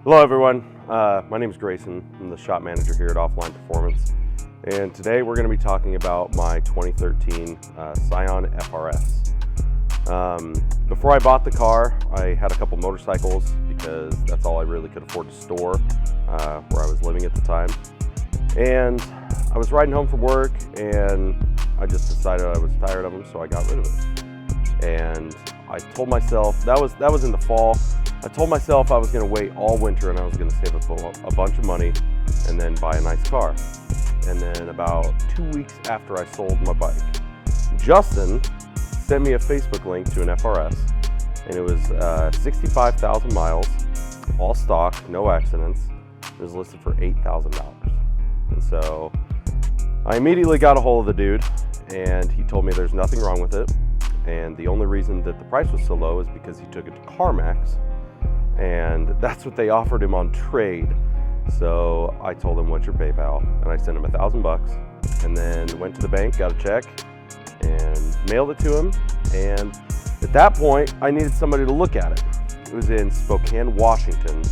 Hello everyone, my name is Grayson. I'm the shop manager here at Offline Performance, and today we're going to be talking about my 2013 Scion FRS. Before I bought the car, I had a couple motorcycles because that's all I really could afford to store where I was living at the time. And I was riding home from work and I just decided I was tired of them, so I got rid of it. And I told myself, that was in the fall, I told myself I was going to wait all winter and I was going to save up a bunch of money and then buy a nice car. And then about 2 weeks after I sold my bike, Justin sent me a Facebook link to an FRS, and it was 65,000 miles, all stock, no accidents. It was listed for $8,000. And so I immediately got a hold of the dude, and he told me there's nothing wrong with it. And the only reason that the price was so low is because he took it to CarMax, and that's what they offered him on trade. So I told him, what's your PayPal? And I sent him $1,000, and then went to the bank, got a check, and mailed it to him. And at that point, I needed somebody to look at it. It was in Spokane, Washington,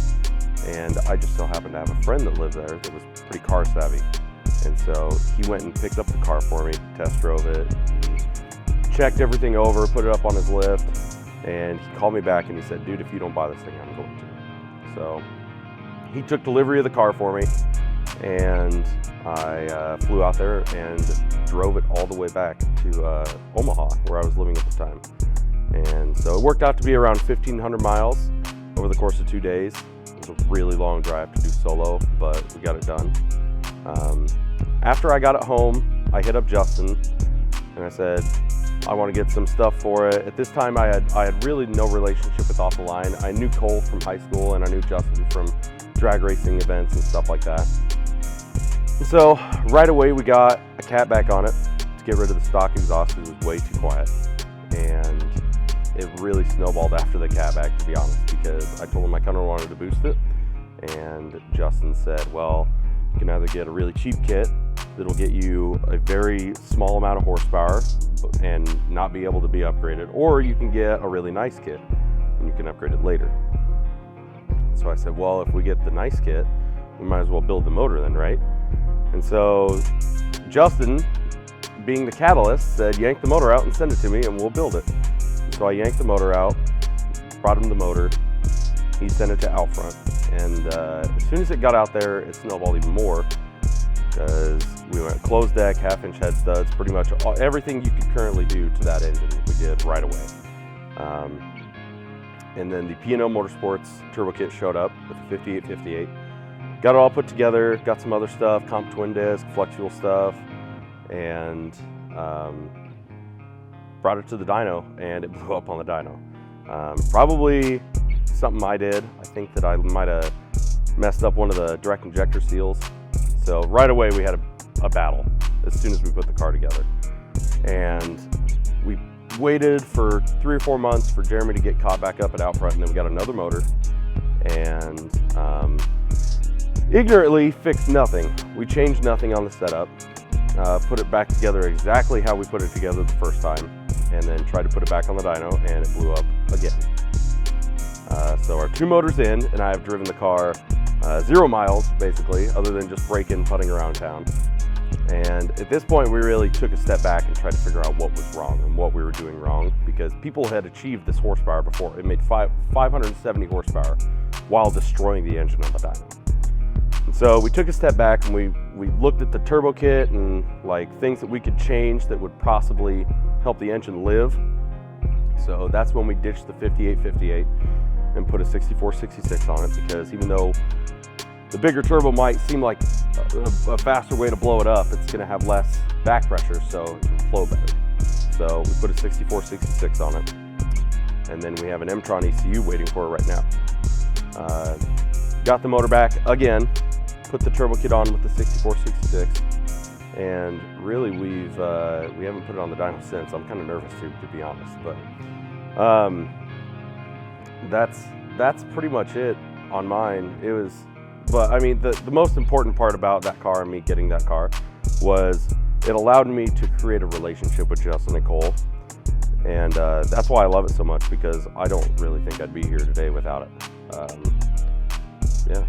and I just so happened to have a friend that lived there that was pretty car savvy. And so he went and picked up the car for me, test drove it, checked everything over, put it up on his lift, and he called me back and he said, dude, if you don't buy this thing, I'm going to. So he took delivery of the car for me, and I flew out there and drove it all the way back to Omaha, where I was living at the time. And so it worked out to be around 1,500 miles over the course of 2 days. It was a really long drive to do solo, but we got it done. After I got it home, I hit up Justin and I said, I want to get some stuff for it. At this time, I had really no relationship with Off the Line. I knew Cole from high school, and I knew Justin from drag racing events and stuff like that. And so right away, we got a cat back on it to get rid of the stock exhaust. It was way too quiet, and it really snowballed after the cat back, to be honest, because I told him I kind of wanted to boost it, and Justin said, well, you can either get a really cheap kit that'll get you a very small amount of horsepower and not be able to be upgraded, or you can get a really nice kit and you can upgrade it later. So I said, well, if we get the nice kit, we might as well build the motor then, right? And so Justin, being the catalyst, said, yank the motor out and send it to me and we'll build it. So I yanked the motor out, brought him the motor, he sent it to Outfront, and as soon as it got out there, it snowballed even more, because we went closed deck, half-inch head studs, pretty much everything you could currently do to that engine, we did right away. And then the P&O Motorsports turbo kit showed up with the 5858. Got it all put together, got some other stuff, comp twin disc, flex fuel stuff, and brought it to the dyno, and it blew up on the dyno. Probably something I did. I think that I might have messed up one of the direct injector seals. So right away we had a battle as soon as we put the car together. And we waited for 3 or 4 months for Jeremy to get caught back up at Outfront, and then we got another motor and ignorantly fixed nothing. We changed nothing on the setup, put it back together exactly how we put it together the first time, and then tried to put it back on the dyno, and it blew up again. So our 2 motors in, and I have driven the car 0 miles, basically, other than just braking, putting around town. And at this point, we really took a step back and tried to figure out what was wrong and what we were doing wrong, because people had achieved this horsepower before. It made 570 horsepower while destroying the engine on the dyno. And so we took a step back and we looked at the turbo kit and like things that we could change that would possibly help the engine live. So that's when we ditched the 5858 and put a 6466 on it, because even though the bigger turbo might seem like a faster way to blow it up, it's going to have less back pressure, so it can flow better. So we put a 6466 on it, and then we have an M-Tron ECU waiting for it right now. Got the motor back again, put the turbo kit on with the 6466, and really we haven't put it on the dyno since. I'm kind of nervous to be honest, but that's pretty much it on mine. It was, but I mean, the most important part about that car and me getting that car was it allowed me to create a relationship with Justin and Cole, and that's why I love it so much, because I don't really think I'd be here today without it. Yeah.